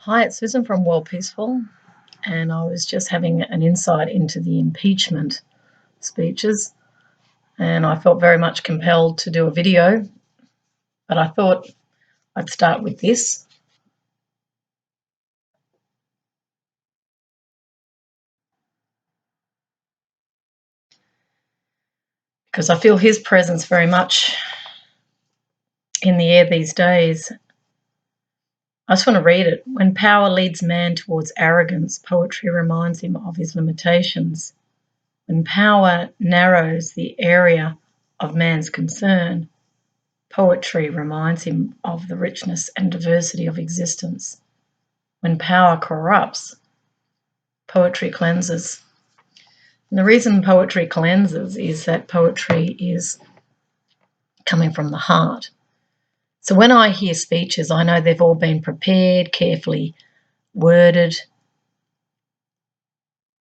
Hi, it's Susan from Worldpeacefull, and I was just having an insight into the impeachment speeches, and I felt very much compelled to do a video, but I thought I'd start with this. Because I feel his presence very much in the air these days. I just want to read it. When power leads man towards arrogance, poetry reminds him of his limitations. When power narrows the area of man's concern, poetry reminds him of the richness and diversity of existence. When power corrupts, poetry cleanses. And the reason poetry cleanses is that poetry is coming from the heart. So when I hear speeches, I know they've all been prepared, carefully worded,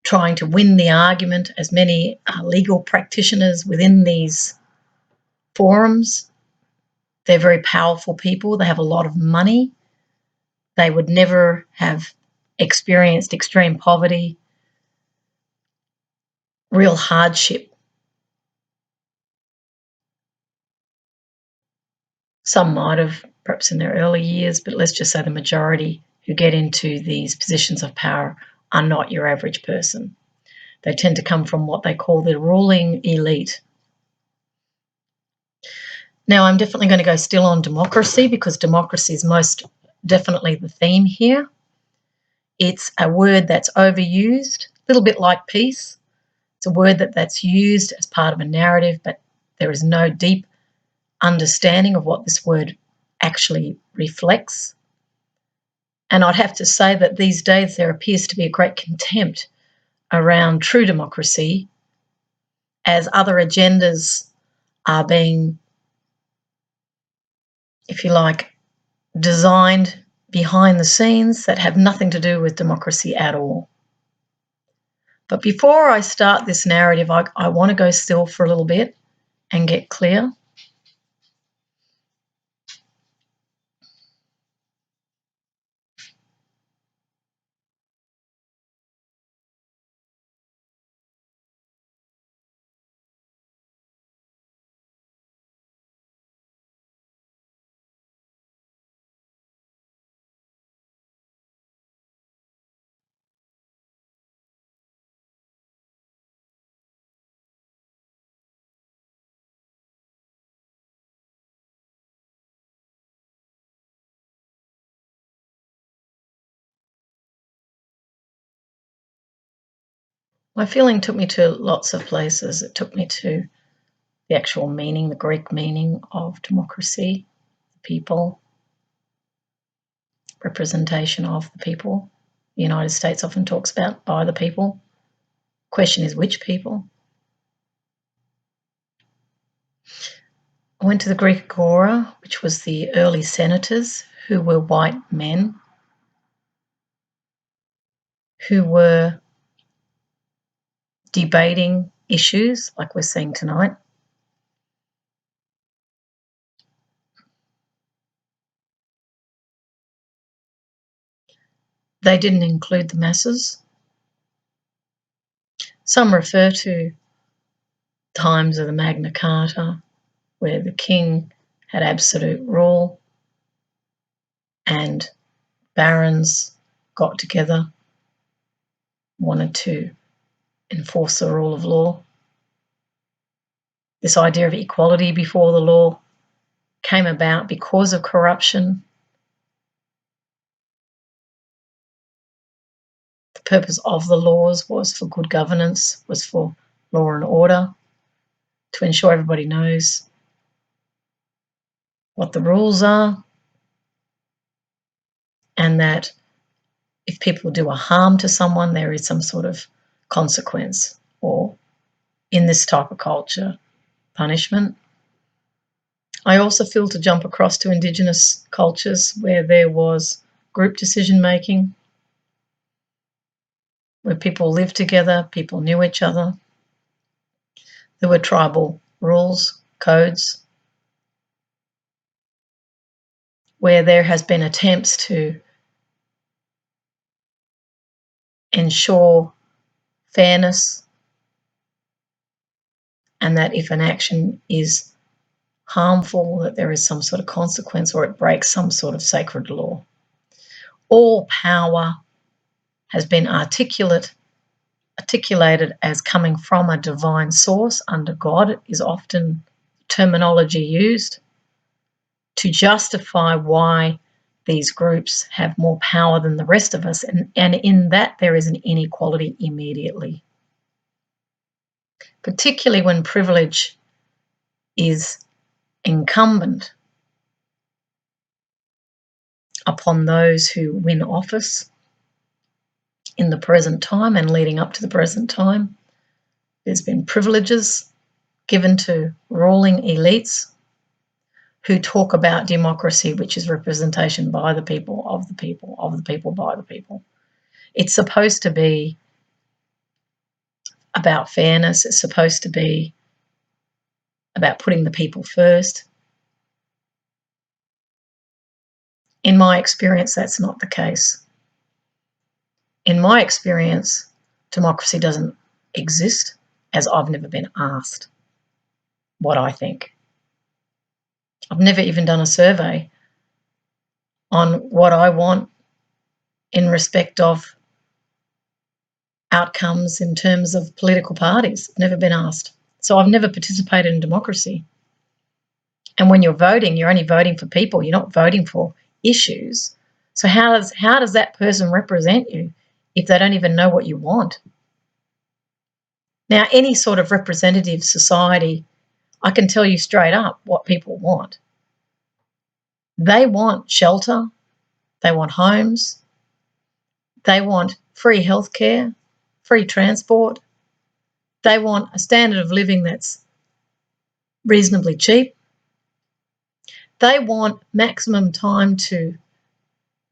trying to win the argument, as many legal practitioners within these forums. They're very powerful people. They have a lot of money. They would never have experienced extreme poverty, real hardship. Some might have, perhaps in their early years, but let's just say the majority who get into these positions of power are not your average person. They tend to come from what they call the ruling elite. Now, I'm definitely going to go still on democracy because democracy is most definitely the theme here. It's a word that's overused, a little bit like peace. It's a word that's used as part of a narrative, but there is no deep understanding of what this word actually reflects. And I'd have to say that these days there appears to be a great contempt around true democracy as other agendas are being, if you like, designed behind the scenes that have nothing to do with democracy at all. But before I start this narrative, I want to go still for a little bit and get clear. My feeling took me to lots of places. It took me to the actual meaning, the Greek meaning of democracy, the people, representation of the people. The United States often talks about by the people. Question is which people? I went to the Greek Agora, which was the early senators who were white men who were debating issues like we're seeing tonight. They didn't include the masses. Some refer to times of the Magna Carta where the king had absolute rule and barons got together, wanted to enforce the rule of law. This idea of equality before the law came about because of corruption. The purpose of the laws was for good governance, was for law and order, to ensure everybody knows what the rules are, and that if people do a harm to someone, there is some sort of consequence, or in this type of culture, punishment. I also feel to jump across to Indigenous cultures where there was group decision making, where people lived together, people knew each other. There were tribal rules, codes, where there has been attempts to ensure fairness, and that if an action is harmful, that there is some sort of consequence or it breaks some sort of sacred law. All power has been articulated as coming from a divine source under God is often terminology used to justify why these groups have more power than the rest of us, and in that there is an inequality immediately, particularly when privilege is incumbent upon those who win office in the present time and leading up to the present time. There's been privileges given to ruling elites who talk about democracy, which is representation by the people, of the people, of the people, by the people. It's supposed to be about fairness. It's supposed to be about putting the people first. In my experience, that's not the case. In my experience, democracy doesn't exist, as I've never been asked what I think. I've never even done a survey on what I want in respect of outcomes in terms of political parties. I've never been asked. So I've never participated in democracy. And when you're voting, you're only voting for people. You're not voting for issues. So how does that person represent you if they don't even know what you want? Now, any sort of representative society, I can tell you straight up what people want. They want shelter. They want homes. They want free healthcare, free transport. They want a standard of living that's reasonably cheap. They want maximum time to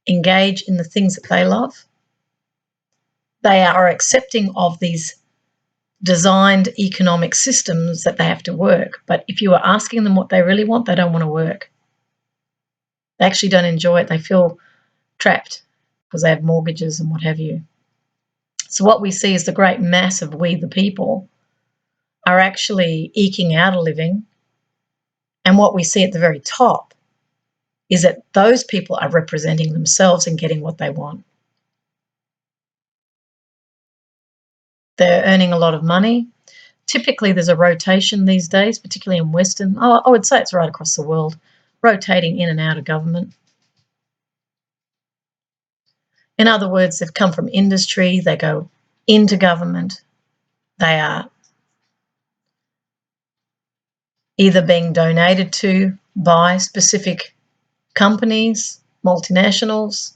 engage in the things that they love. They are accepting of these designed economic systems that they have to work. But if you are asking them what they really want, they don't want to work. They actually don't enjoy it. They feel trapped because they have mortgages and what have you. So what we see is the great mass of we the people are actually eking out a living. And what we see at the very top is that those people are representing themselves and getting what they want. They're earning a lot of money. Typically, there's a rotation these days, particularly in Western, I would say it's right across the world, rotating in and out of government. In other words, they've come from industry, they go into government, they are either being donated to by specific companies, multinationals,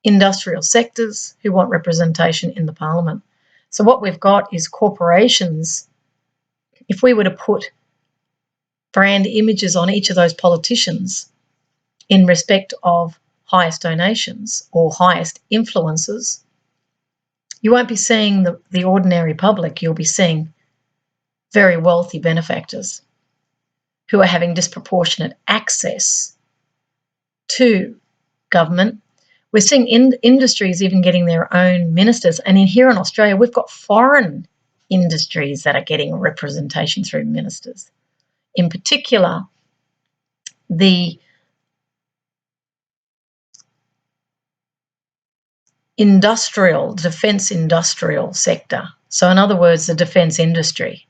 industrial sectors who want representation in the parliament. So what we've got is corporations. If we were to put brand images on each of those politicians in respect of highest donations or highest influences, you won't be seeing the ordinary public. You'll be seeing very wealthy benefactors who are having disproportionate access to government. We're seeing industries even getting their own ministers. And here in Australia, we've got foreign industries that are getting representation through ministers. In particular, the defence industrial sector. So in other words, the defence industry,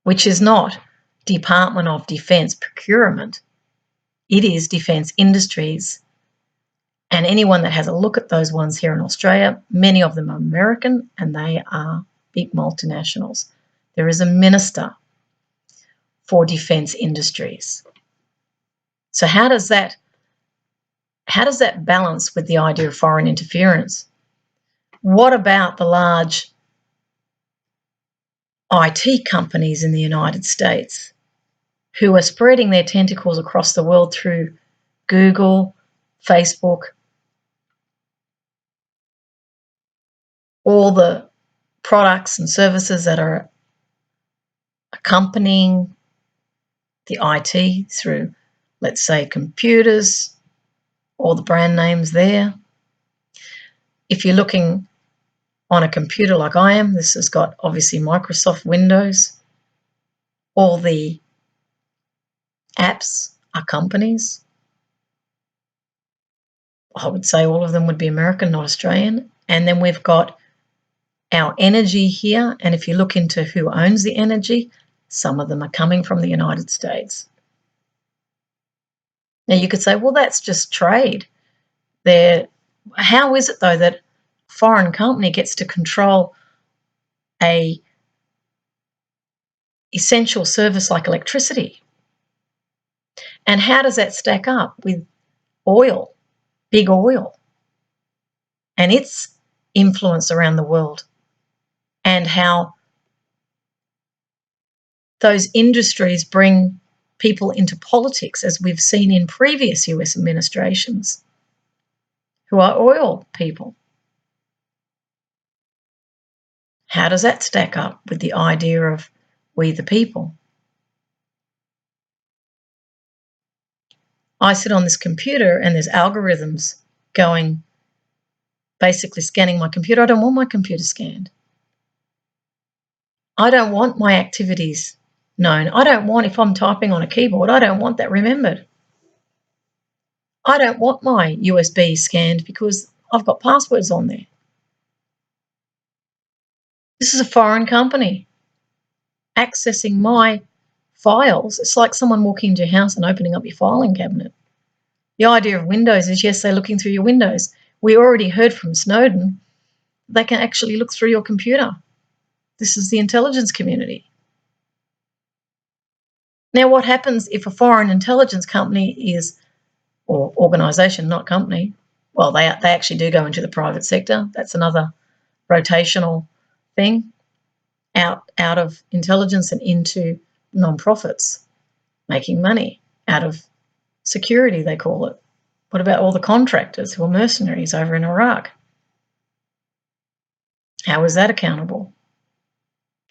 which is not Department of Defence procurement. It is defence industries. And anyone that has a look at those ones here in Australia, many of them are American and they are big multinationals. There is a minister for defence industries. So how does that balance with the idea of foreign interference? What about the large IT companies in the United States who are spreading their tentacles across the world through Google, Facebook, all the products and services that are accompanying the IT through, let's say, computers, all the brand names there. If you're looking on a computer like I am. This has got obviously Microsoft Windows. All the apps are companies. I would say all of them would be American, not Australian. And then we've got our energy here. And if you look into who owns the energy, some of them are coming from the United States. Now you could say, well, that's just trade. How is it, though, that a foreign company gets to control a essential service like electricity? And how does that stack up with oil, big oil, and its influence around the world, and how those industries bring people into politics, as we've seen in previous US administrations, who are oil people? How does that stack up with the idea of we the people? I sit on this computer and there's algorithms going, basically scanning my computer. I don't want my computer scanned. I don't want my activities known. I don't want, if I'm typing on a keyboard, I don't want that remembered. I don't want my USB scanned because I've got passwords on there. This is a foreign company accessing my files. It's like someone walking into your house and opening up your filing cabinet. The idea of Windows is, yes, they're looking through your windows. We already heard from Snowden, they can actually look through your computer. This is the intelligence community. Now, what happens if a foreign intelligence company is, or organisation, not company, well, they actually do go into the private sector. That's another rotational thing, out of intelligence and into non-profits, making money out of security, they call it. What about all the contractors who are mercenaries over in Iraq? How is that accountable?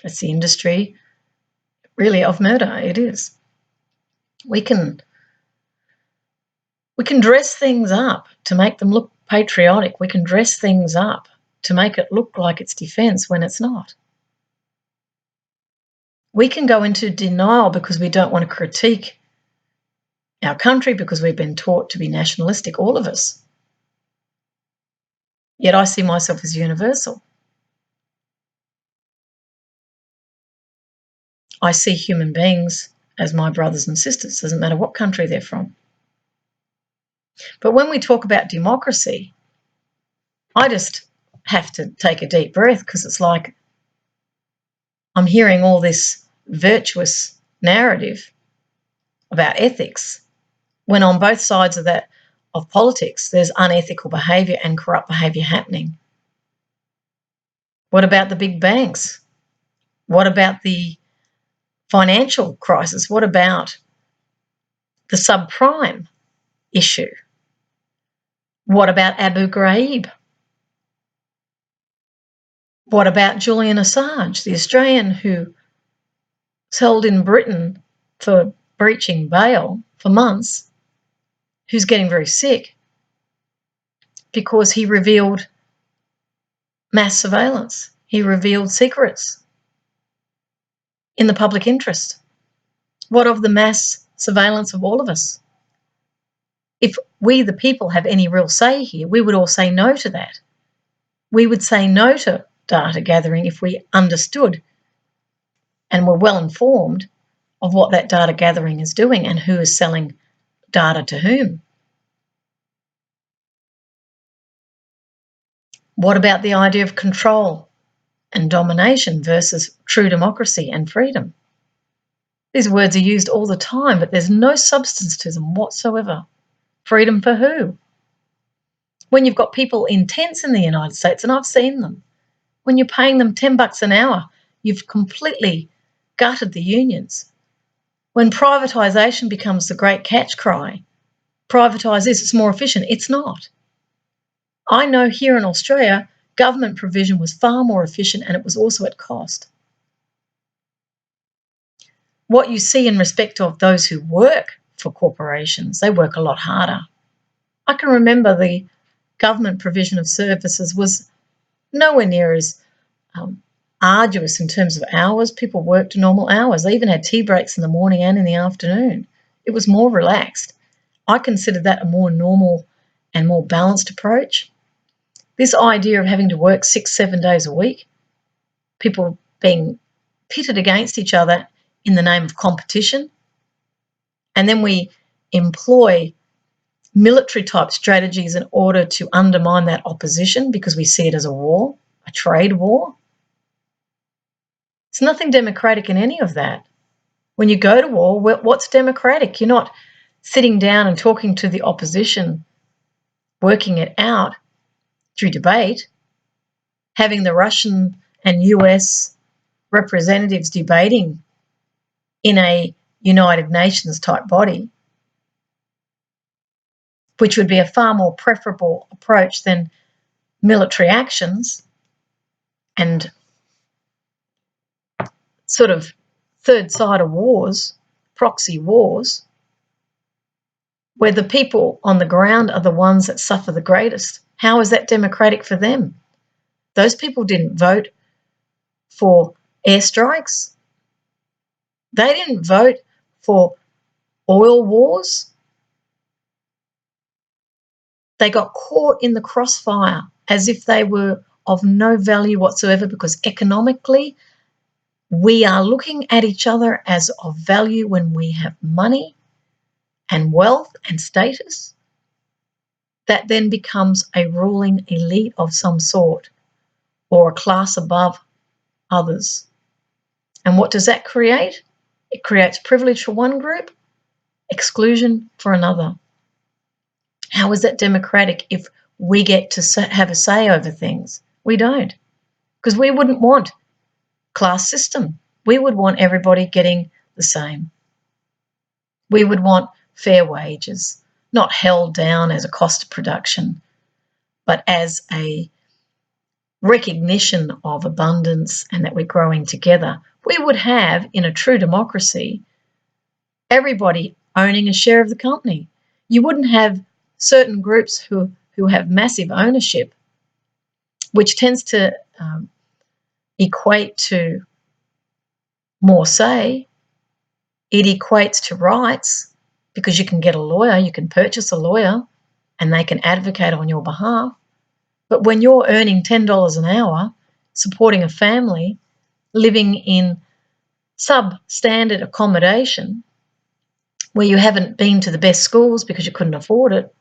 It's the industry, really, of murder. It is. We can dress things up to make them look patriotic. We can dress things up to make it look like it's defence when it's not. We can go into denial because we don't want to critique our country because we've been taught to be nationalistic, all of us. Yet I see myself as universal. I see human beings as my brothers and sisters, doesn't matter what country they're from. But when we talk about democracy, I just have to take a deep breath because it's like I'm hearing all this virtuous narrative about ethics when on both sides of that, of politics, there's unethical behaviour and corrupt behaviour happening. What about the big banks? What about the financial crisis? What about the subprime issue? What about Abu Ghraib? What about Julian Assange, the Australian who was held in Britain for breaching bail for months, who's getting very sick because he revealed mass surveillance. He revealed secrets in the public interest. What of the mass surveillance of all of us? If we, the people, have any real say here, we would all say no to that. We would say no to data gathering if we understood and were well informed of what that data gathering is doing and who is selling data to whom. What about the idea of control and domination versus true democracy and freedom? These words are used all the time, but there's no substance to them whatsoever. Freedom for who? When you've got people in tents in the United States, and I've seen them, when you're paying them $10 an hour, you've completely gutted the unions. When privatisation becomes the great catch cry, privatise this, it's more efficient. It's not. I know here in Australia, government provision was far more efficient and it was also at cost. What you see in respect of those who work for corporations, they work a lot harder. I can remember the government provision of services was nowhere near as arduous in terms of hours. People worked normal hours. They even had tea breaks in the morning and in the afternoon. It was more relaxed. I consider that a more normal and more balanced approach. This idea of having to work 6-7 days a week, people being pitted against each other in the name of competition, and then we employ military type strategies in order to undermine that opposition because we see it as a war, a trade war. There's nothing democratic in any of that. When you go to war, what's democratic? You're not sitting down and talking to the opposition, working it out through debate, having the Russian and US representatives debating in a United Nations type body, which would be a far more preferable approach than military actions and sort of third side of wars, proxy wars, where the people on the ground are the ones that suffer the greatest. How is that democratic for them? Those people didn't vote for airstrikes. They didn't vote for oil wars. They got caught in the crossfire as if they were of no value whatsoever because economically we are looking at each other as of value when we have money and wealth and status. That then becomes a ruling elite of some sort or a class above others. And what does that create? It creates privilege for one group, exclusion for another. How is that democratic if we get to have a say over things? We don't, because we wouldn't want class system. We would want everybody getting the same. We would want fair wages, not held down as a cost of production, but as a recognition of abundance and that we're growing together. We would have, in a true democracy, everybody owning a share of the company. You wouldn't have certain groups who have massive ownership, which tends to equate to more say. It equates to rights because you can get a lawyer, you can purchase a lawyer, and they can advocate on your behalf. But when you're earning $10 an hour, supporting a family, living in substandard accommodation, where you haven't been to the best schools because you couldn't afford it,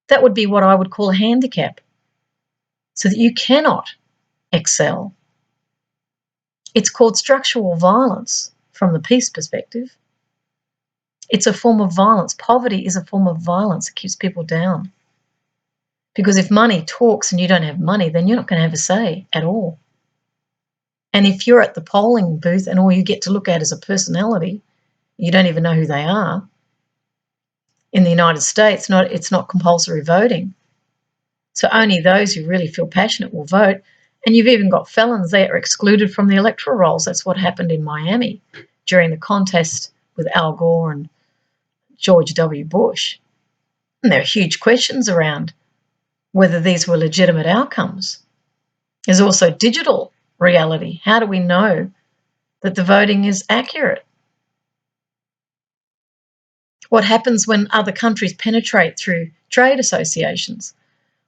that would be what I would call a handicap, so that you cannot excel. It's called structural violence from the peace perspective. It's a form of violence. Poverty is a form of violence. It keeps people down. Because if money talks and you don't have money, then you're not going to have a say at all. And if you're at the polling booth and all you get to look at is a personality, you don't even know who they are. In the United States, it's not compulsory voting. So only those who really feel passionate will vote. And you've even got felons that are excluded from the electoral rolls. That's what happened in Miami during the contest with Al Gore and George W. Bush. And there are huge questions around whether these were legitimate outcomes. There's also digital reality. How do we know that the voting is accurate? What happens when other countries penetrate through trade associations?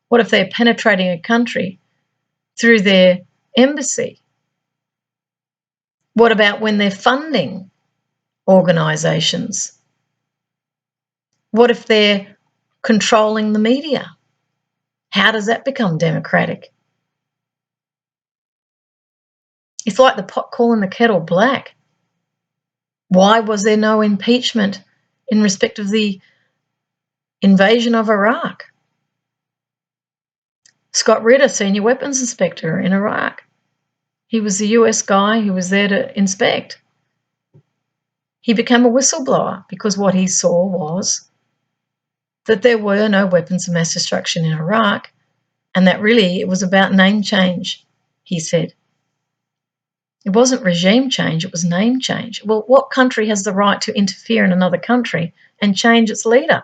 What if they're penetrating a country through their embassy? What about when they're funding organisations? What if they're controlling the media? How does that become democratic? It's like the pot calling the kettle black. Why was there no impeachment in respect of the invasion of Iraq? Scott Ritter, senior weapons inspector in Iraq. He was the US guy who was there to inspect. He became a whistleblower because what he saw was that there were no weapons of mass destruction in Iraq, and that really it was about name change, he said. It wasn't regime change, it was name change. Well, what country has the right to interfere in another country and change its leader?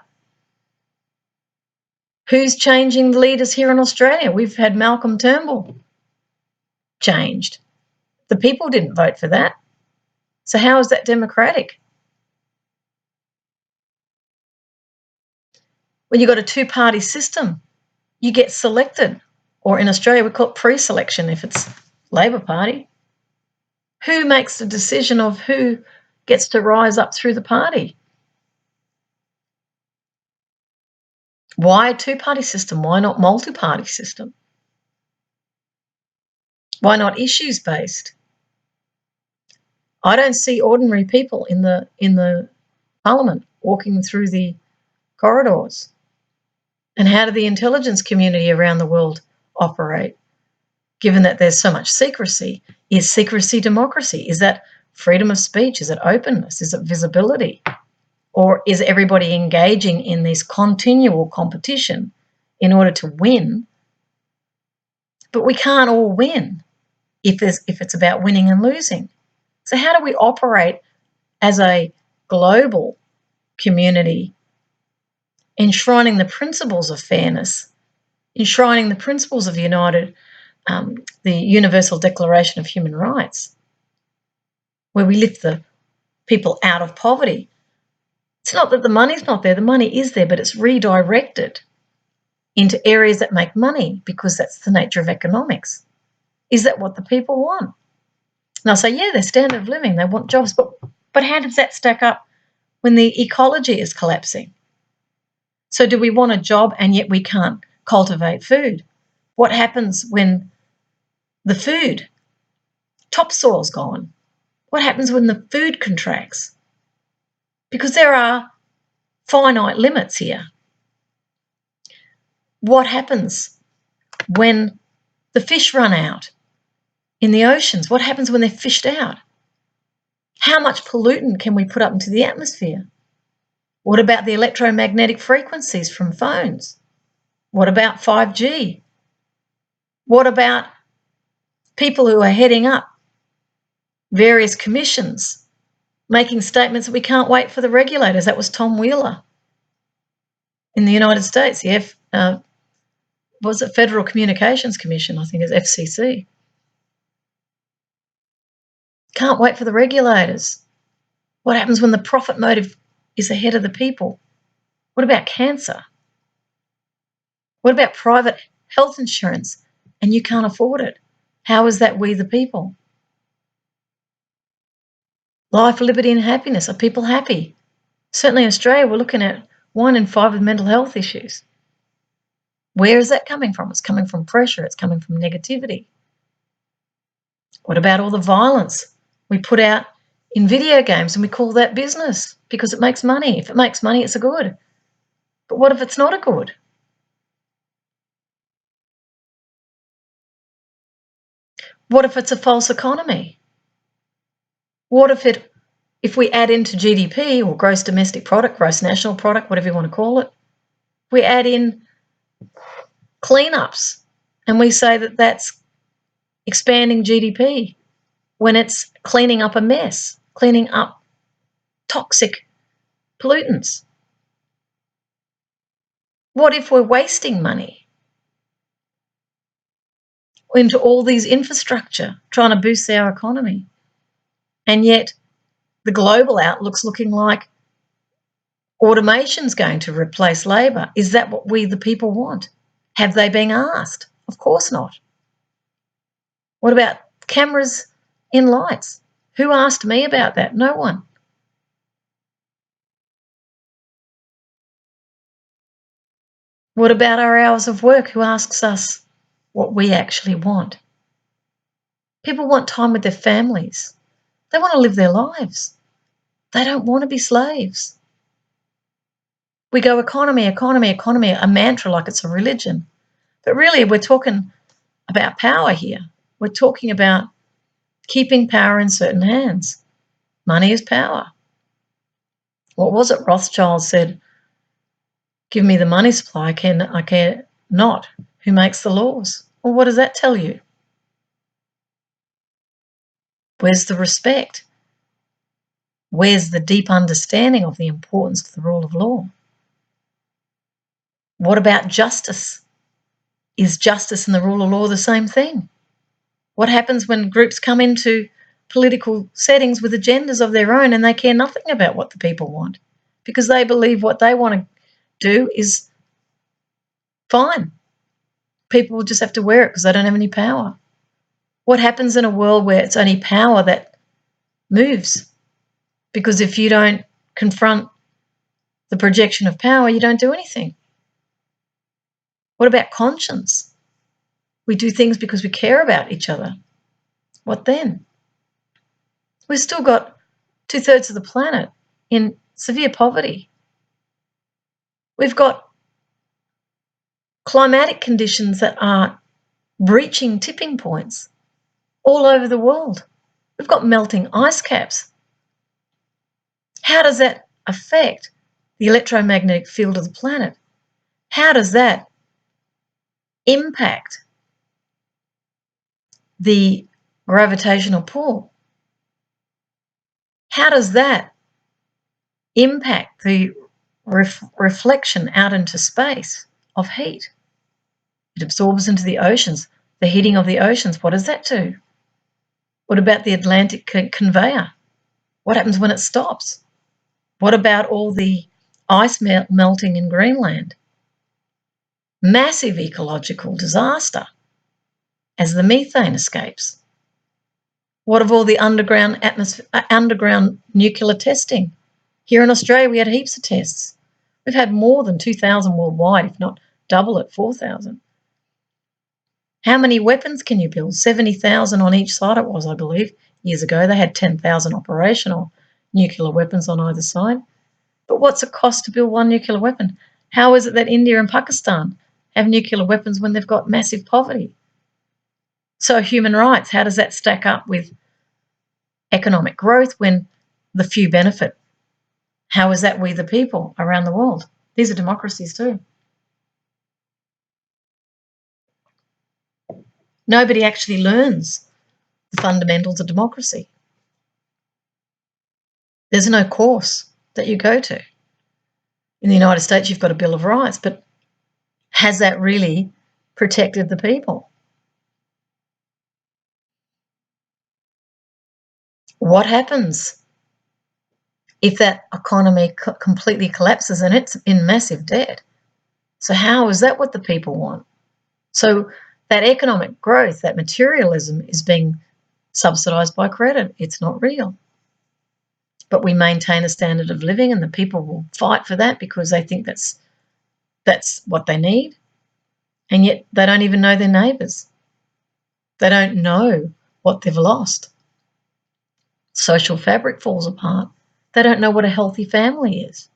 Who's changing the leaders here in Australia? We've had Malcolm Turnbull changed. The people didn't vote for that. So how is that democratic? When you've got a two-party system, you get selected, or in Australia we call it pre-selection if it's Labor Party. Who makes the decision of who gets to rise up through the party? Why a two-party system? Why not multi-party system? Why not issues-based? I don't see ordinary people in the parliament walking through the corridors. And how do the intelligence community around the world operate? Given that there's so much secrecy, is secrecy democracy? Is that freedom of speech? Is it openness? Is it visibility? Or is everybody engaging in this continual competition in order to win? But we can't all win if it's about winning and losing. So how do we operate as a global community, enshrining the principles of fairness, enshrining the principles of the Universal Declaration of Human Rights, where we lift the people out of poverty? It's not that the money's not there, the money is there, but it's redirected into areas that make money because that's the nature of economics. Is that what the people want? And I'll say, yeah, their standard of living, they want jobs, but how does that stack up when the ecology is collapsing? So do we want a job and yet we can't cultivate food? What happens when the food topsoil's gone? What happens when the food contracts? Because there are finite limits here. What happens when the fish run out in the oceans? What happens when they're fished out? How much pollutant can we put up into the atmosphere? What about the electromagnetic frequencies from phones? What about 5G? What about people who are heading up various commissions making statements that we can't wait for the regulators? That was Tom Wheeler in the United States. Was it Federal Communications Commission? I think it's FCC. Can't wait for the regulators. What happens when the profit motive is ahead of the people? What about cancer? What about private health insurance and you can't afford it? How is that we the people? Life, liberty and happiness. Are people happy? Certainly in Australia, we're looking at 1 in 5 with mental health issues. Where is that coming from? It's coming from pressure. It's coming from negativity. What about all the violence we put out in video games and we call that business because it makes money? If it makes money, it's a good. But what if it's not a good? What if it's a false economy? What if we add into GDP or gross domestic product, gross national product, whatever you want to call it, we add in cleanups and we say that that's expanding GDP when it's cleaning up a mess, cleaning up toxic pollutants? What if we're wasting money into all these infrastructure trying to boost our economy? And yet the global outlook's looking like automation's going to replace labour. Is that what we the people want? Have they been asked? Of course not. What about cameras in lights? Who asked me about that? No one. What about our hours of work? Who asks us what we actually want? People want time with their families. They want to live their lives. They don't want to be slaves. We go economy, economy, economy, a mantra like it's a religion. But really, we're talking about power here. We're talking about keeping power in certain hands. Money is power. What was it Rothschild said? Give me the money supply, I care not who makes the laws. Well, what does that tell you? Where's the respect? Where's the deep understanding of the importance of the rule of law? What about justice? Is justice and the rule of law the same thing? What happens when groups come into political settings with agendas of their own and they care nothing about what the people want because they believe what they want to do is fine. People will just have to wear it because they don't have any power. What happens in a world where it's only power that moves? Because if you don't confront the projection of power, you don't do anything. What about conscience? We do things because we care about each other. What then? We've still got 2/3 of the planet in severe poverty. We've got climatic conditions that are reaching tipping points all over the world. We've got melting ice caps. How does that affect the electromagnetic field of the planet? How does that impact the gravitational pull? How does that impact the reflection out into space of heat? It absorbs into the oceans. The heating of the oceans, what does that do? What about the Atlantic conveyor? What happens when it stops? What about all the ice melting in Greenland? Massive ecological disaster as the methane escapes. What of all the underground nuclear testing? Here in Australia, we had heaps of tests. We've had more than 2,000 worldwide, if not double it, 4,000. How many weapons can you build? 70,000 on each side it was, I believe. Years ago, they had 10,000 operational nuclear weapons on either side. But what's it cost to build one nuclear weapon? How is it that India and Pakistan have nuclear weapons when they've got massive poverty? So human rights, how does that stack up with economic growth when the few benefit? How is that we the people around the world? These are democracies too. Nobody actually learns the fundamentals of democracy. There's no course that you go to. In the United States, you've got a Bill of Rights, but has that really protected the people? What happens if that economy completely collapses and it's in massive debt? So how is that what the people want? So that economic growth, that materialism is being subsidised by credit. It's not real. But we maintain a standard of living and the people will fight for that because they think that's what they need. And yet they don't even know their neighbours. They don't know what they've lost. Social fabric falls apart. They don't know what a healthy family is.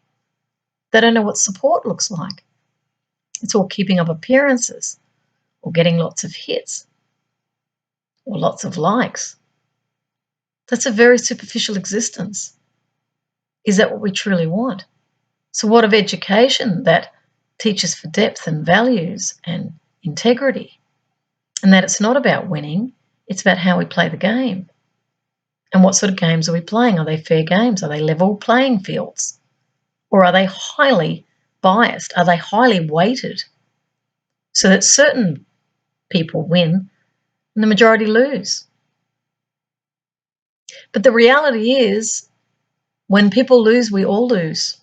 They don't know what support looks like. It's all keeping up appearances or getting lots of hits or lots of likes. That's a very superficial existence. Is that what we truly want? So what of education that teaches for depth and values and integrity? And that it's not about winning, it's about how we play the game. And what sort of games are we playing? Are they fair games? Are they level playing fields? Or are they highly biased? Are they highly weighted so that certain people win and the majority lose? But the reality is, when people lose, we all lose.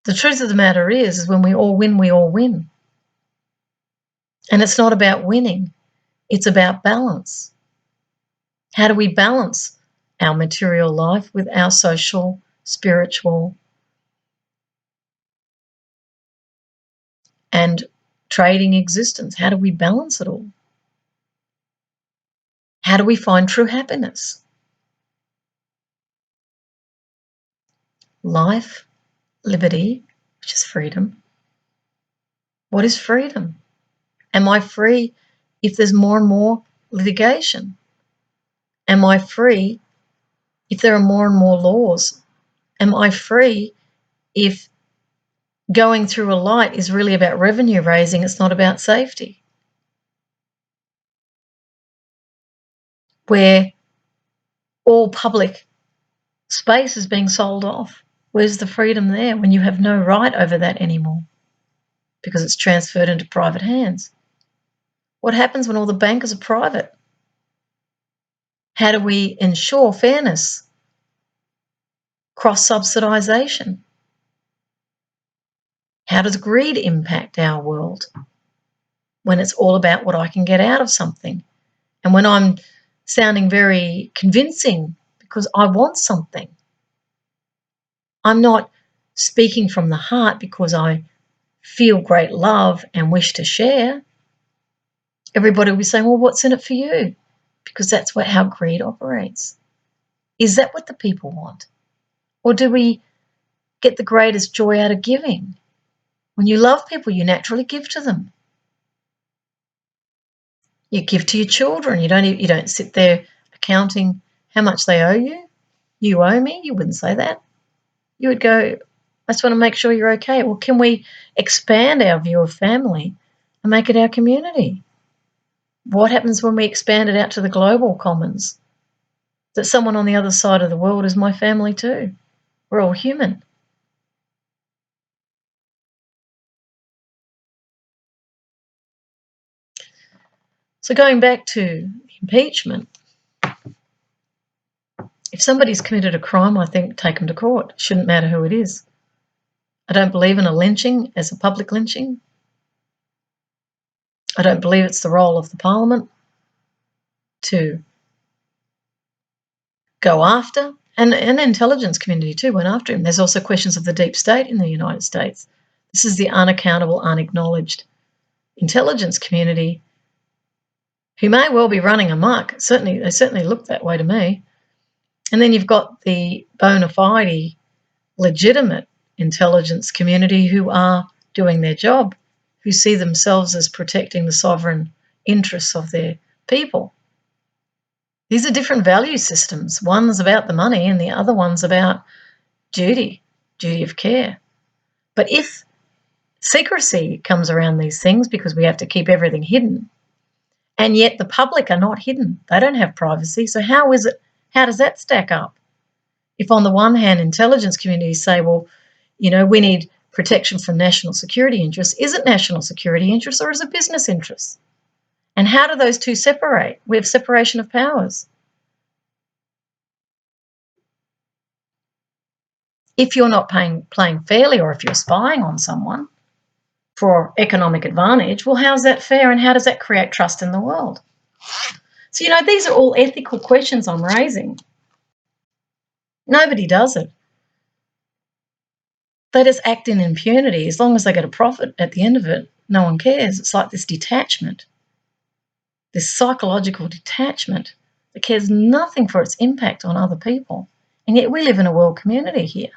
The truth of the matter is when we all win, we all win. And it's not about winning, it's about balance. How do we balance our material life with our social, spiritual, and trading existence? How do we balance it all? How do we find true happiness? Life, liberty, which is freedom. What is freedom? Am I free if there's more and more litigation? Am I free if there are more and more laws? Am I free if going through a light is really about revenue raising, it's not about safety? Where all public space is being sold off. Where's the freedom there when you have no right over that anymore? because it's transferred into private hands. What happens when all the bankers are private? How do we ensure fairness? Cross-subsidisation. How does greed impact our world when it's all about what I can get out of something? And when I'm sounding very convincing because I want something, I'm not speaking from the heart because I feel great love and wish to share. Everybody will be saying, well, what's in it for you? Because that's how greed operates. Is that what the people want? Or do we get the greatest joy out of giving? When you love people, you naturally give to them. You give to your children. You don't sit there accounting how much they owe you. You owe me. You wouldn't say that. You would go, I just want to make sure you're okay. Well, can we expand our view of family and make it our community? What happens when we expand it out to the global commons? That someone on the other side of the world is my family too. We're all human. So going back to impeachment, if somebody's committed a crime, I think take them to court. It shouldn't matter who it is. I don't believe in a lynching as a public lynching. I don't believe it's the role of the parliament to go after, and the intelligence community too went after him. There's also questions of the deep state in the United States. This is the unaccountable, unacknowledged intelligence community who may well be running amok. They certainly look that way to me. And then you've got the bona fide, legitimate intelligence community who are doing their job, who see themselves as protecting the sovereign interests of their people. These are different value systems. One's about the money and the other one's about duty of care. But if secrecy comes around these things because we have to keep everything hidden, and yet the public are not hidden, they don't have privacy, so how does that stack up? If on the one hand intelligence communities say, well, we need protection from national security interests, is it national security interests or is it business interests? And how do those two separate? We have separation of powers. If you're not playing fairly, or if you're spying on someone for economic advantage, well, how's that fair and how does that create trust in the world? So, these are all ethical questions I'm raising. Nobody does it. They just act in impunity. As long as they get a profit at the end of it, no one cares. It's like this detachment, this psychological detachment that cares nothing for its impact on other people. And yet we live in a world community here.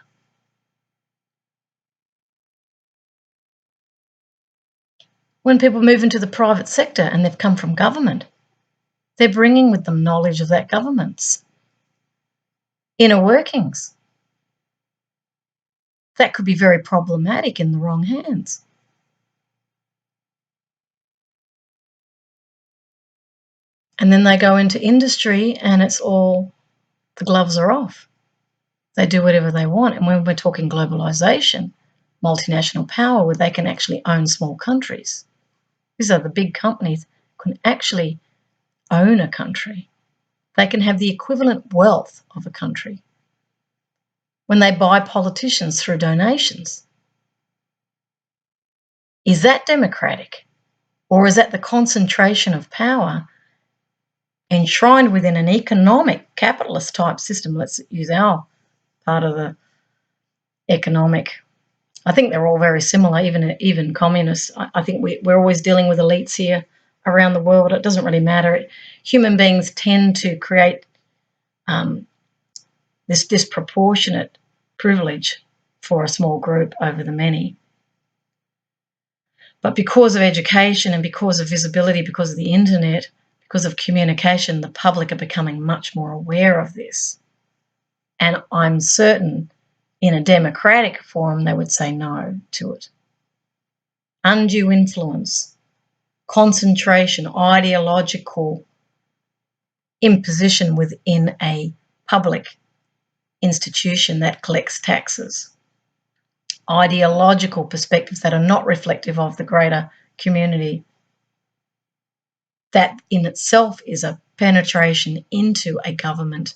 When people move into the private sector and they've come from government, they're bringing with them knowledge of that government's inner workings. That could be very problematic in the wrong hands. And then they go into industry and it's all, the gloves are off. They do whatever they want. And when we're talking globalisation, multinational power, where they can actually own small countries, these are the big companies can actually own a country. They can have the equivalent wealth of a country. When they buy politicians through donations, is that democratic? Or is that the concentration of power enshrined within an economic capitalist type system? Let's use our part of the economic. I think they're all very similar, even communists. I think we're always dealing with elites here around the world. It doesn't really matter. Human beings tend to create this disproportionate privilege for a small group over the many. But because of education and because of visibility, because of the internet, because of communication, the public are becoming much more aware of this. And I'm certain in a democratic forum they would say no to it. Undue influence, concentration, ideological imposition within a public institution that collects taxes. ideological perspectives that are not reflective of the greater community. That in itself is a penetration into a government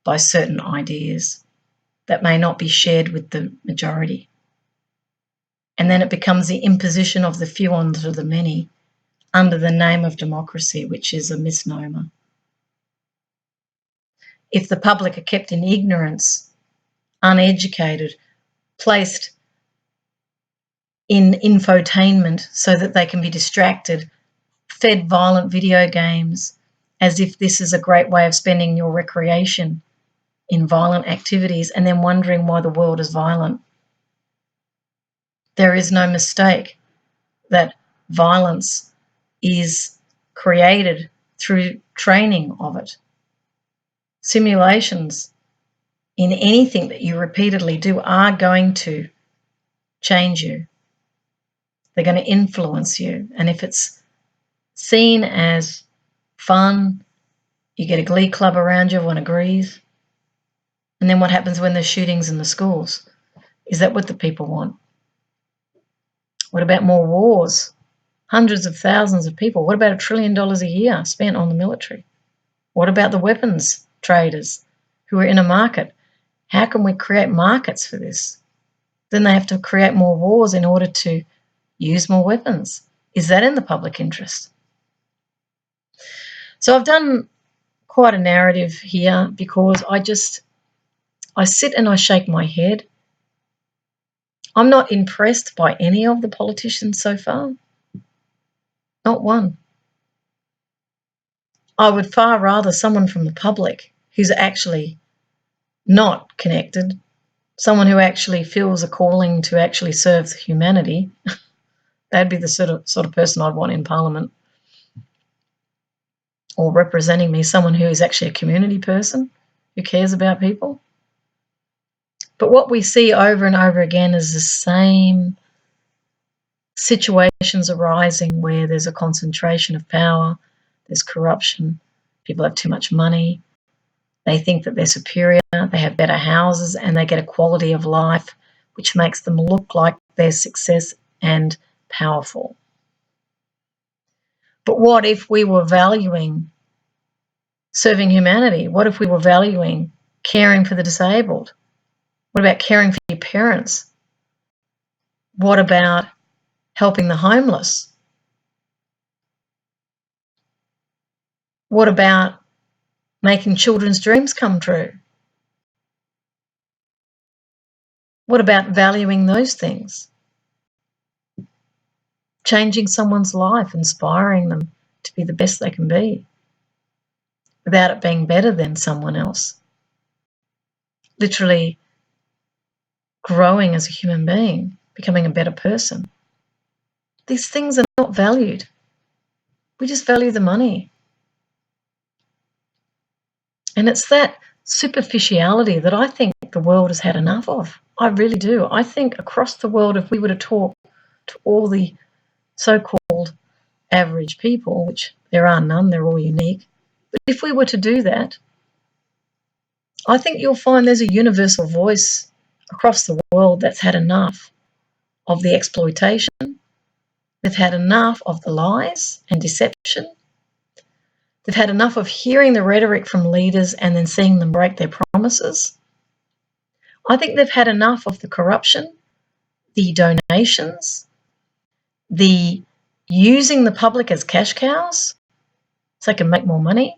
by certain ideas that may not be shared with the majority. And then it becomes the imposition of the few onto the many under the name of democracy, which is a misnomer. If the public are kept in ignorance, uneducated, placed in infotainment so that they can be distracted, fed violent video games, as if this is a great way of spending your recreation in violent activities, and then wondering why the world is violent. There is no mistake that violence is created through training of it. Simulations in anything that you repeatedly do are going to change you. They're going to influence you. And if it's seen as fun, you get a glee club around you, everyone agrees. And then what happens when there's shootings in the schools? Is that what the people want? What about more wars? Hundreds of thousands of people. What about $1 trillion a year spent on the military? What about the weapons traders who are in a market? How can we create markets for this? Then they have to create more wars in order to use more weapons. Is that in the public interest? So I've done quite a narrative here because I sit and I shake my head. I'm not impressed by any of the politicians so far. Not one. I would far rather someone from the public who's actually not connected, someone who actually feels a calling to actually serve humanity. That'd be the sort of person I'd want in Parliament, or representing me, someone who is actually a community person who cares about people. But what we see over and over again is the same situations arising where there's a concentration of power, there's corruption, people have too much money, they think that they're superior, they have better houses, and they get a quality of life which makes them look like they're success and powerful. But what if we were valuing serving humanity? What if we were valuing caring for the disabled? What about caring for your parents? What about helping the homeless? What about making children's dreams come true? What about valuing those things? Changing someone's life, inspiring them to be the best they can be without it being better than someone else. Literally growing as a human being, becoming a better person. These things are not valued. We just value the money. And it's that superficiality that I think the world has had enough of. I really do. I think across the world, if we were to talk to all the so-called average people, which there are none, they're all unique, but if we were to do that, I think you'll find there's a universal voice across the world that's had enough of the exploitation. They've had enough of the lies and deception. They've had enough of hearing the rhetoric from leaders and then seeing them break their promises. I think they've had enough of the corruption, the donations, the using the public as cash cows so they can make more money,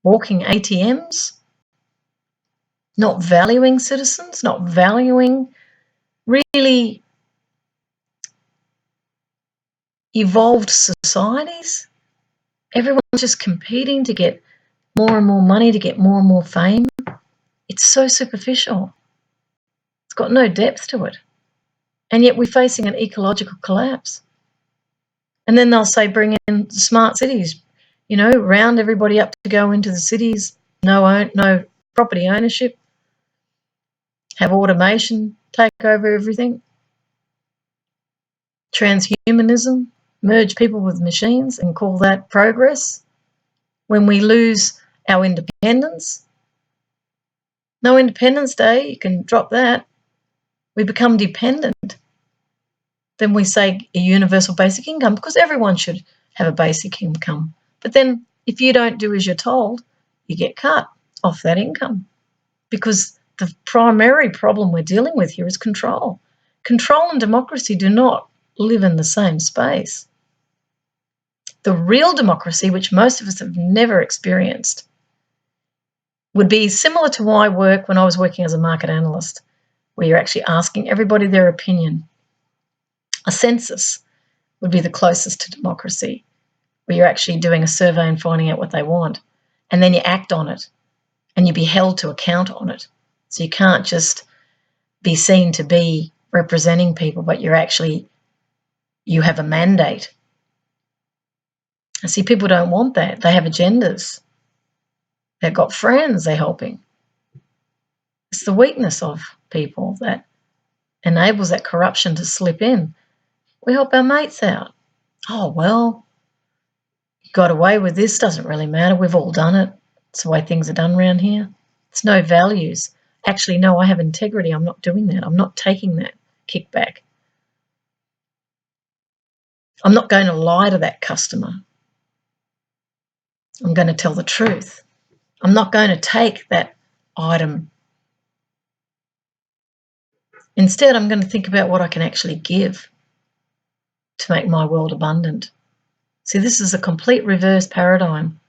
walking ATMs, not valuing citizens, not valuing really evolved societies. Everyone's just competing to get more and more money, to get more and more fame. It's so superficial. It's got no depth to it. And yet we're facing an ecological collapse. And then they'll say bring in smart cities, round everybody up to go into the cities, no property ownership, have automation take over everything, transhumanism, merge people with machines and call that progress. When we lose our independence, no Independence Day, you can drop that. we become dependent. Then we say a universal basic income because everyone should have a basic income. But then if you don't do as you're told, you get cut off that income, because the primary problem we're dealing with here is control. Control and democracy do not live in the same space. The real democracy, which most of us have never experienced, would be similar to my work when I was working as a market analyst, where you're actually asking everybody their opinion. A census would be the closest to democracy, where you're actually doing a survey and finding out what they want, and then you act on it, and you be held to account on it. So you can't just be seen to be representing people, but you have a mandate. And see, people don't want that. They have agendas. They've got friends they're helping. It's the weakness of people that enables that corruption to slip in. We help our mates out. Oh, well, you got away with this, doesn't really matter. We've all done it. It's the way things are done around here. It's no values. Actually, no, I have integrity. I'm not doing that. I'm not taking that kickback. I'm not going to lie to that customer. I'm going to tell the truth. I'm not going to take that item. Instead, I'm going to think about what I can actually give to make my world abundant. See, this is a complete reverse paradigm.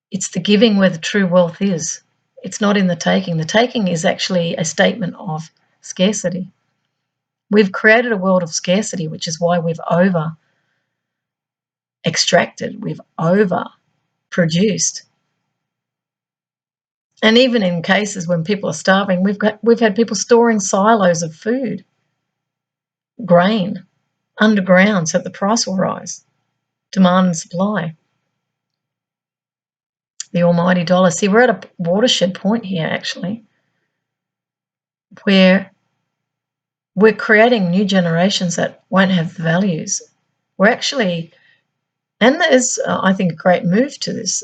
It's the giving where the true wealth is. It's not in the taking. The taking is actually a statement of scarcity. We've created a world of scarcity, which is why we've over-extracted, we've over-produced. And even in cases when people are starving, we've had people storing silos of food, grain, underground so that the price will rise. Demand and supply. The almighty dollar. See, we're at a watershed point here, actually, where we're creating new generations that won't have the values. We're actually, and there's, I think, a great move to this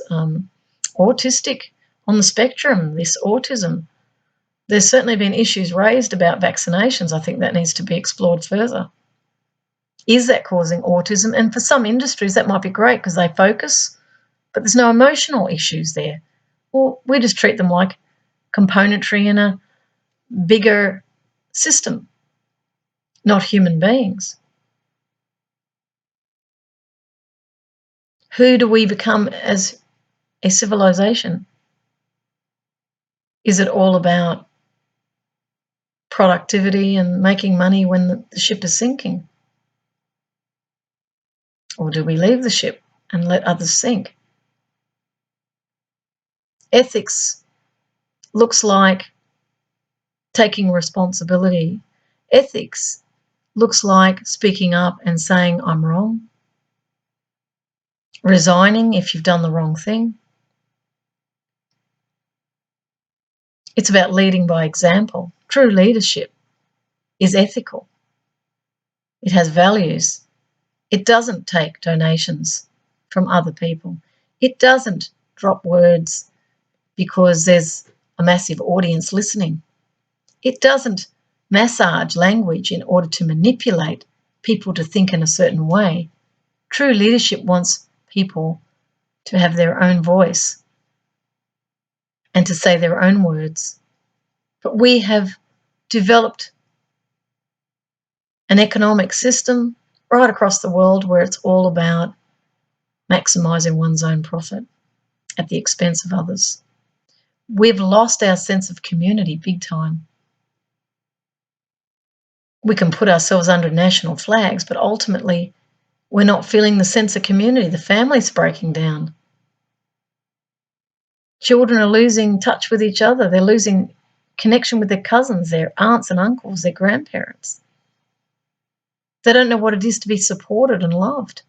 autistic on the spectrum, this autism. There's certainly been issues raised about vaccinations. I think that needs to be explored further. Is that causing autism? And for some industries, that might be great because they focus, but there's no emotional issues there. Well, we just treat them like componentry in a bigger system, not human beings. Who do we become as a civilization? Is it all about productivity and making money when the ship is sinking? Or do we leave the ship and let others sink? Ethics looks like taking responsibility. Ethics looks like speaking up and saying, I'm wrong. Resigning if you've done the wrong thing. It's about leading by example. True leadership is ethical. It has values. It doesn't take donations from other people. It doesn't drop words because there's a massive audience listening. It doesn't massage language in order to manipulate people to think in a certain way. True leadership wants people to have their own voice and to say their own words. But we have developed an economic system right across the world where it's all about maximising one's own profit at the expense of others. We've lost our sense of community big time. We can put ourselves under national flags, but ultimately we're not feeling the sense of community. The family's breaking down. Children are losing touch with each other. They're losing connection with their cousins, their aunts and uncles, their grandparents. They don't know what it is to be supported and loved.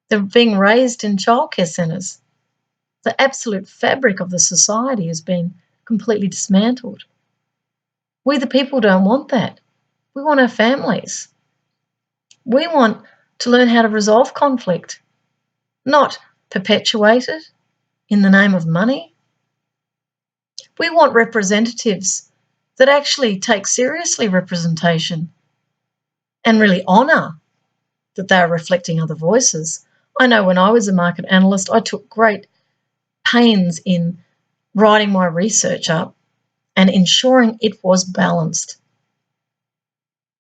They're being raised in childcare centres. The absolute fabric of the society has been completely dismantled. We the people don't want that. We want our families. We want to learn how to resolve conflict, not perpetuate it in the name of money. We want representatives that actually take seriously representation and really honour that they are reflecting other voices. I know when I was a market analyst, I took great pains in writing my research up and ensuring it was balanced.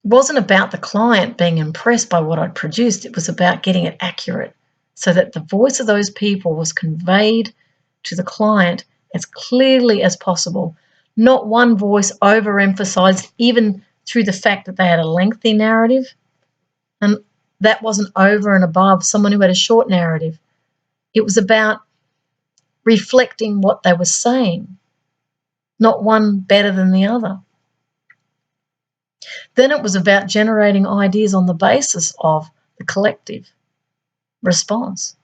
It wasn't about the client being impressed by what I'd produced. It was about getting it accurate so that the voice of those people was conveyed to the client as clearly as possible. Not one voice overemphasized, even through the fact that they had a lengthy narrative. And that wasn't over and above someone who had a short narrative. It was about reflecting what they were saying, not one better than the other. Then it was about generating ideas on the basis of the collective response.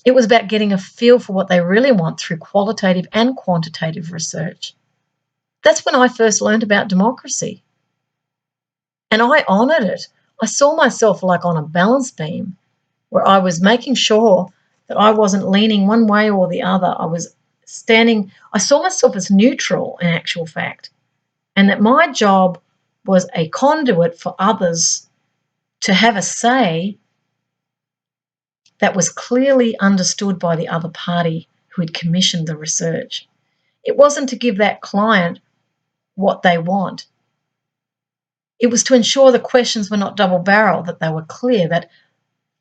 It was about getting a feel for what they really want through qualitative and quantitative research. That's when I first learned about democracy. And I honoured it. I saw myself like on a balance beam where I was making sure that I wasn't leaning one way or the other. I saw myself as neutral in actual fact, and that my job was a conduit for others to have a say that was clearly understood by the other party who had commissioned the research. It wasn't to give that client what they want. It was to ensure the questions were not double-barreled, that they were clear, that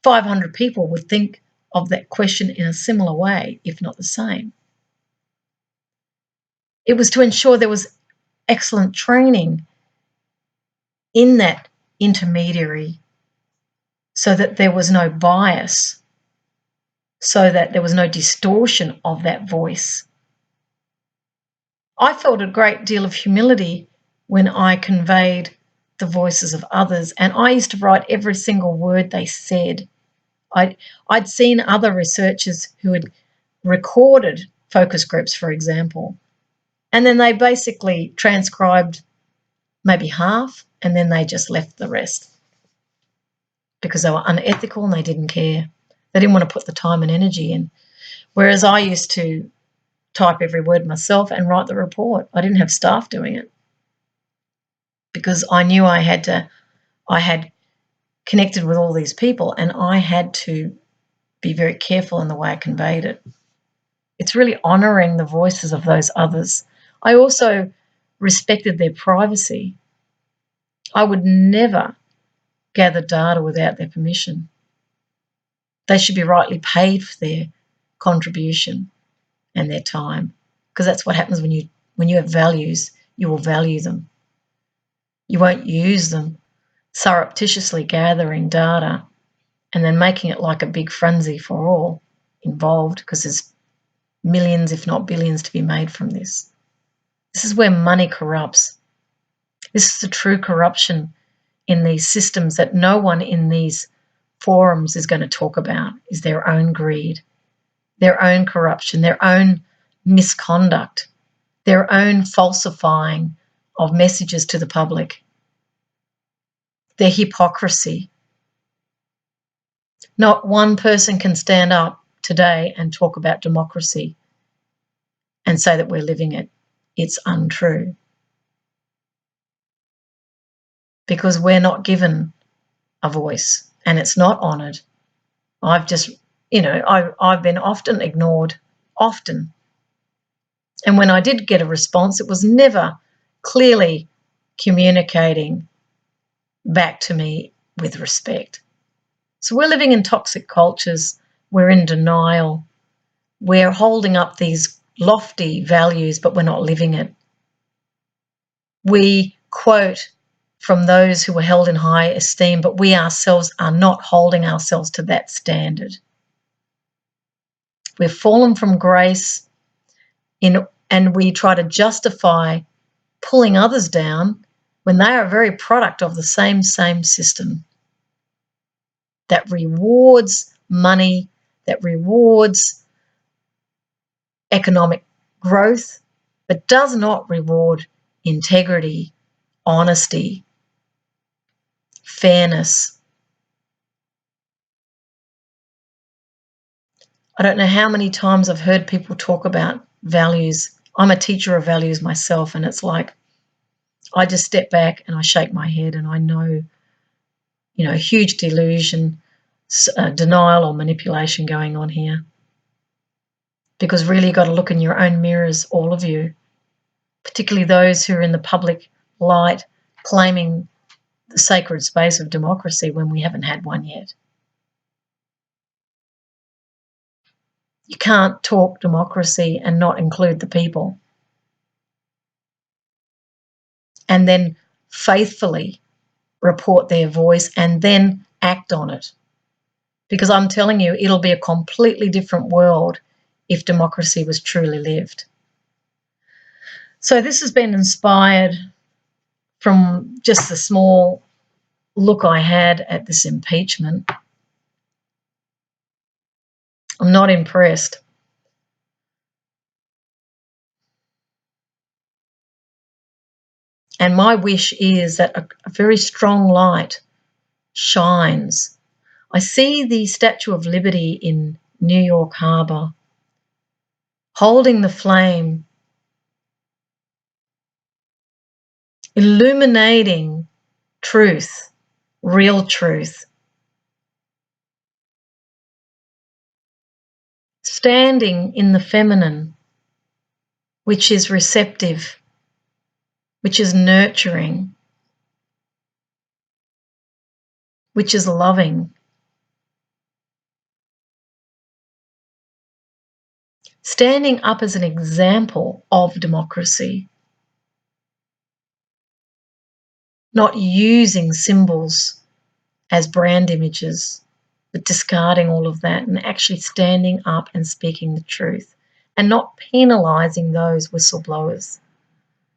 500 people would think of that question in a similar way, if not the same. It was to ensure there was excellent training in that intermediary so that there was no bias, so that there was no distortion of that voice. I felt a great deal of humility when I conveyed the voices of others, and I used to write every single word they said. I'd seen other researchers who had recorded focus groups, for example, and then they basically transcribed maybe half, and then they just left the rest because they were unethical and they didn't care. They didn't want to put the time and energy in. Whereas I used to type every word myself and write the report. I didn't have staff doing it because I knew I had connected with all these people and I had to be very careful in the way I conveyed it. It's really honouring the voices of those others. I also respected their privacy. I would never gather data without their permission. They should be rightly paid for their contribution and their time, because that's what happens when you have values. You will value them. You won't use them surreptitiously gathering data and then making it like a big frenzy for all involved, because there's millions, if not billions, to be made from this. This is where money corrupts. This is the true corruption in these systems that no one in these forums is going to talk about, is their own greed, their own corruption, their own misconduct, their own falsifying of messages to the public, their hypocrisy. Not one person can stand up today and talk about democracy and say that we're living it. It's untrue. Because we're not given a voice and it's not honoured. I've been often ignored, often. And when I did get a response, it was never clearly communicating back to me with respect. So we're living in toxic cultures. We're in denial. We're holding up these lofty values, but we're not living it. We quote from those who were held in high esteem, but we ourselves are not holding ourselves to that standard. We've fallen from grace and we try to justify pulling others down when they are a very product of the same system that rewards money, that rewards economic growth, but does not reward integrity, honesty, fairness. I don't know how many times I've heard people talk about values I'm a teacher of values myself, and it's like I just step back and I shake my head and I know, huge delusion, denial or manipulation going on here. Because really you've got to look in your own mirrors, all of you, particularly those who are in the public light claiming the sacred space of democracy when we haven't had one yet. You can't talk democracy and not include the people. And then faithfully report their voice and then act on it. Because I'm telling you, it'll be a completely different world if democracy was truly lived. So this has been inspired from just the small look I had at this impeachment. I'm not impressed. And my wish is that a very strong light shines. I see the Statue of Liberty in New York Harbor holding the flame, illuminating truth, real truth, standing in the feminine, which is receptive, which is nurturing, which is loving. Standing up as an example of democracy, not using symbols as brand images, but discarding all of that and actually standing up and speaking the truth and not penalising those whistleblowers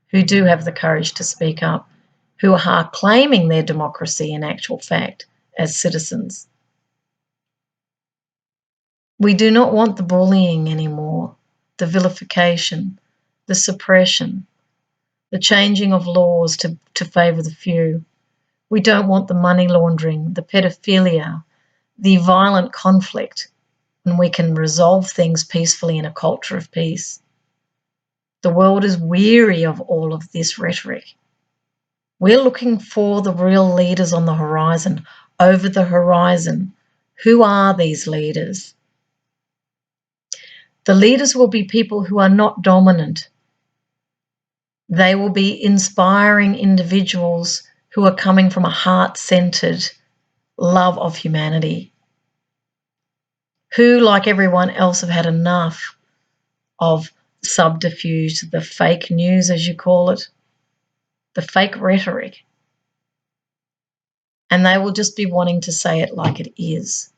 who do have the courage to speak up, who are claiming their democracy in actual fact as citizens. We do not want the bullying anymore, the vilification, the suppression, the changing of laws to favour the few. We don't want the money laundering, the pedophilia, the violent conflict, when we can resolve things peacefully in a culture of peace. The world is weary of all of this rhetoric. We're looking for the real leaders on the horizon, over the horizon. Who are these leaders? The leaders will be people who are not dominant. They will be inspiring individuals who are coming from a heart-centered love of humanity, who, like everyone else, have had enough of subterfuge, the fake news, as you call it, the fake rhetoric. And they will just be wanting to say it like it is.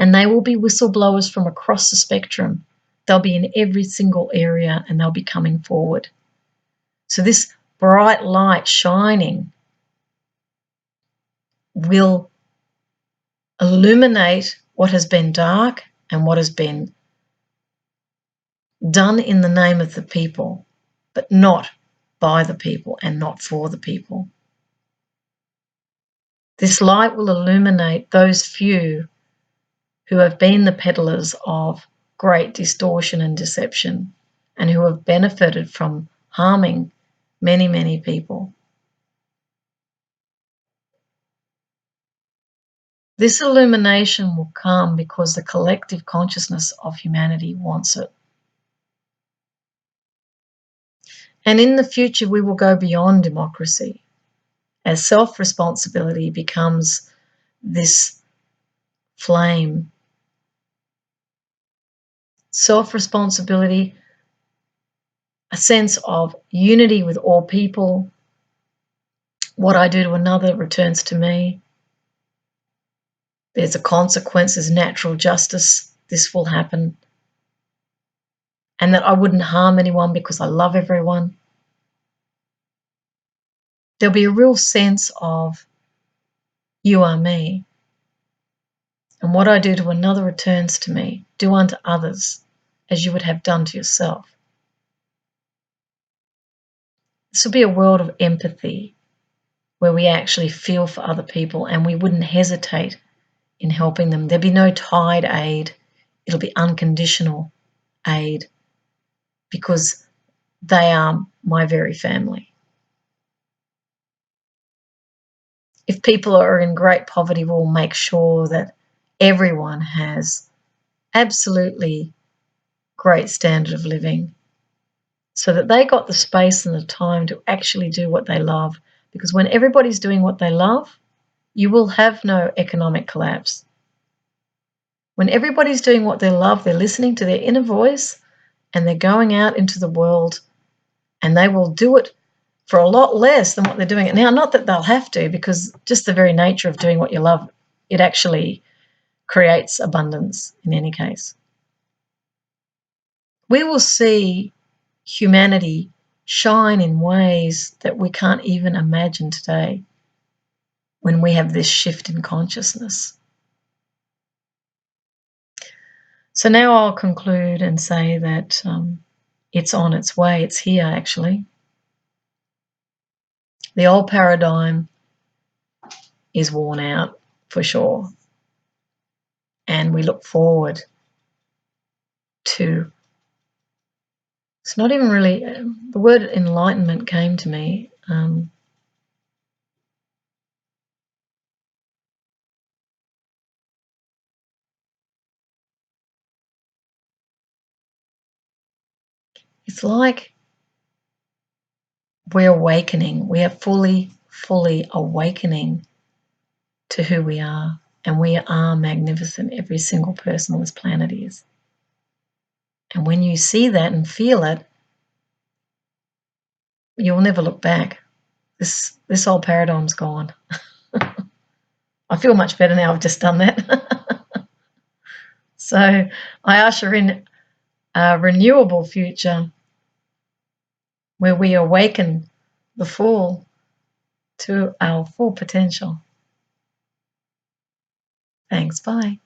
And they will be whistleblowers from across the spectrum. They'll be in every single area and they'll be coming forward. So this bright light shining will illuminate what has been dark and what has been done in the name of the people, but not by the people and not for the people. This light will illuminate those few who have been the peddlers of great distortion and deception and who have benefited from harming many, many people. This illumination will come because the collective consciousness of humanity wants it. And in the future, we will go beyond democracy as self-responsibility becomes this flame. Self-responsibility, a sense of unity with all people. What I do to another returns to me. There's a consequence, there's natural justice. This will happen. And that I wouldn't harm anyone because I love everyone. There'll be a real sense of you are me. And what I do to another returns to me. Do unto others as you would have done to yourself. This will be a world of empathy where we actually feel for other people and we wouldn't hesitate in helping them. There'll be no tide aid. It'll be unconditional aid. because they are my very family. If people are in great poverty, we'll make sure that everyone has absolutely great standard of living so that they got the space and the time to actually do what they love. Because when everybody's doing what they love, you will have no economic collapse. When everybody's doing what they love, they're listening to their inner voice and they're going out into the world, and they will do it for a lot less than what they're doing it now. Not that they'll have to, because just the very nature of doing what you love, it actually creates abundance in any case. We will see humanity shine in ways that we can't even imagine today when we have this shift in consciousness. So now I'll conclude and say that it's on its way. It's here, actually. The old paradigm is worn out, for sure. And we look forward to, it's not even really, the word enlightenment came to me. It's like we're awakening. We are fully awakening to who we are. And we are magnificent. Every single person on this planet is. And when you see that and feel it, you'll never look back. This whole paradigm's gone. I feel much better now I've just done that. So I usher in a renewable future where we awaken the full to our full potential. Thanks, bye.